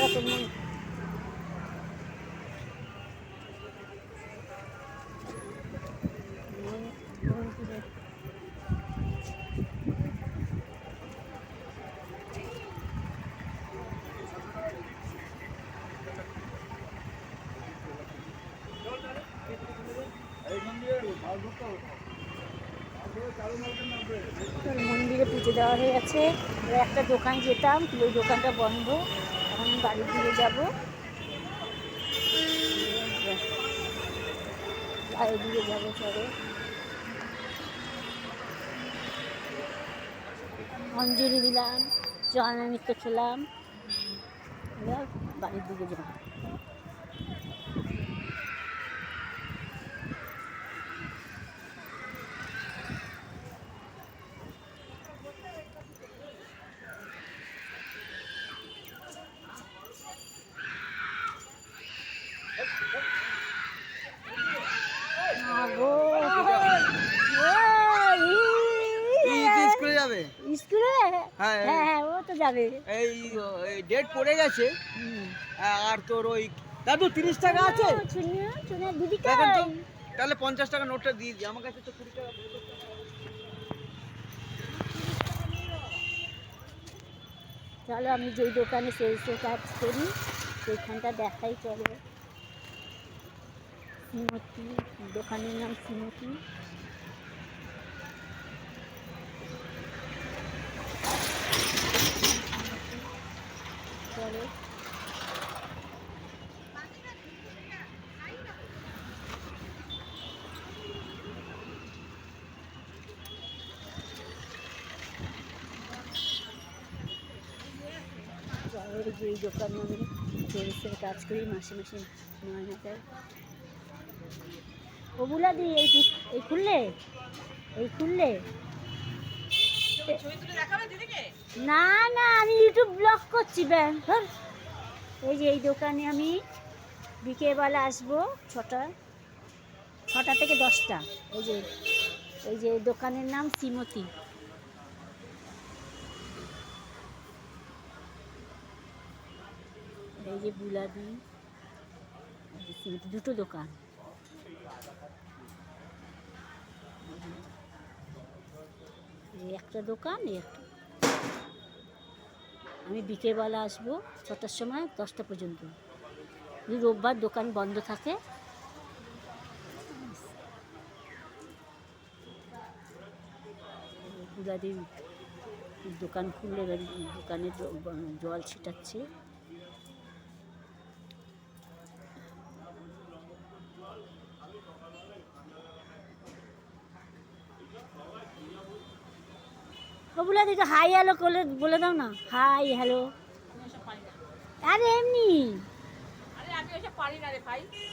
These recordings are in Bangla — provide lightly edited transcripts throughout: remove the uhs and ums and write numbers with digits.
পুরাতন মন্দিরে মন্দিরে পুজো দেওয়া হয়ে গেছে। একটা দোকান যেতাম, ওই দোকানটা বন্ধ। এখন বাড়ির দিকে যাবো, বাড়ির দিকে যাবো। পরে অঞ্জলি দিলাম, জয়নামিত্য খেলাম, এবার বাড়ির দিকে যাবো। স্কুলে হ্যাঁ হ্যাঁ ও তো যাবে। এই ডেট পড়ে গেছে। আর তোর ওই দাদু 30 টাকা আছে? দিদি তাহলে 50 টাকা নোটটা দিয়ে দিই, আমার কাছে তো 20 টাকা। চলো আমি যেই দোকানে সেলসের কাজ করি সেইখানটা দেখাই। চলো, শ্রীমতী, দোকানের নাম শ্রীমতী। চলো শহরে যে দোকানে আমি সেলসের কাজ করি, মাসে মাসে 9,000। ও বুলাদি এই খুললে না না, আমি ইউটিউব ব্লগ করছি। এই যে এই দোকানে আমি বিকেলবেলা আসবো 6টা থেকে 10টা। এই যে দোকানের নাম শ্রীমতী। এই যে বুলাদি, শ্রীমতী, দুটো দোকান। এই একটা দোকান, এই একটা। আমি বিকেলবেলা আসবো 6টার সময় 10টা পর্যন্ত। রোববার দোকান বন্ধ থাকে। বুলাদি দোকান খুললে দোকানে জল ছিটাচ্ছে। ওগুলো দেখো হাই হ্যালো বলে দাও না, হাই হ্যালো। আরে এমনি,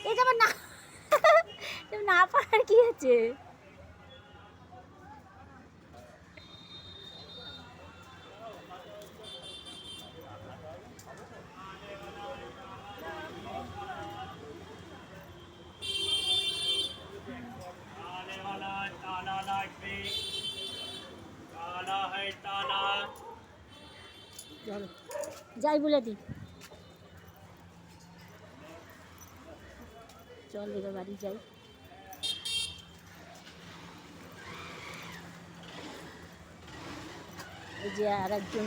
এটা আমার না না পারার কি আছে? চলো যাই বলে দি, চল এবার বাড়ি যাই। এই যে আর একজন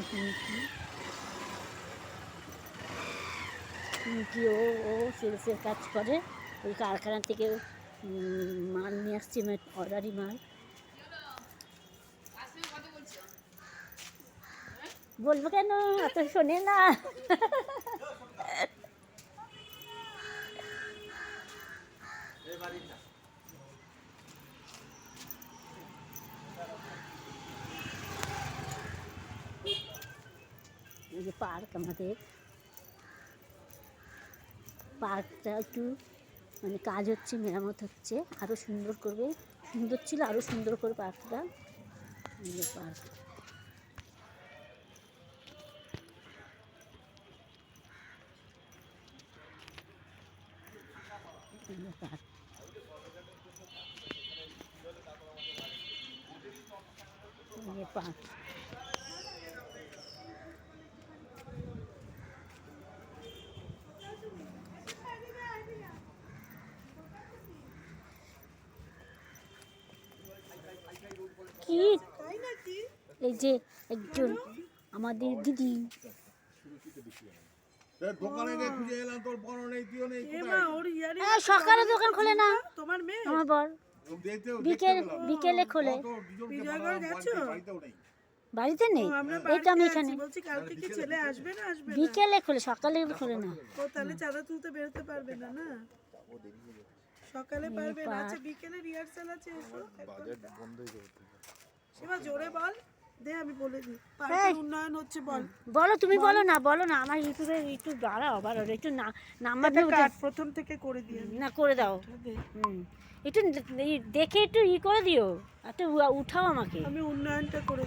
পিঙ্কি, ও সেলসের কাজ করে। ওই কারখানা থেকে মাল নিয়ে আসছি, অর্ডারি মাল। বলবো কেন, এত শোনে না। এই যে পার্ক, আমাদের পার্কটা একটু মানে কাজ হচ্ছে, মেরামত হচ্ছে, আরও সুন্দর করবে। সুন্দর ছিল, আরও সুন্দর করে পার্কটা। এই যে পার্ক, পার্ক। পার্ক শীত। এই যে একজন আমাদের দিদি, সকালে দোকান খোলে না তোমার মেয়ে আমার বর, বিকেলে খোলে। বিজয়গড় গেছো? বাড়িতে নেই, আমরা এই তো আমি বাড়িতে এখানে। আছি। বলছি কালকে কি ছেলে আসবে না আসবে না? বিকেলে খোলে, সকালে খোলে না। ও তাহলে চাঁদা তুলতে বেরোতে পারবে না না? সকালে পারবে না। আচ্ছা বিকেলে রিহার্সাল আছে, এসো সেবা জোরে বল দে, আমি বলে দিই পার্কের উন্নয়ন হচ্ছে বল। বলো তুমি, বলো না, বলো না, আমার ইউটিউবে একটু দাঁড়াও, আবার একটু নাম্বার এটা কাট, প্রথম থেকে করে দিয়ে না করে দাও। দে। একটু দেখে একটু করে দিও, একটু উঠাও আমাকে। আমি উন্নয়নটা করে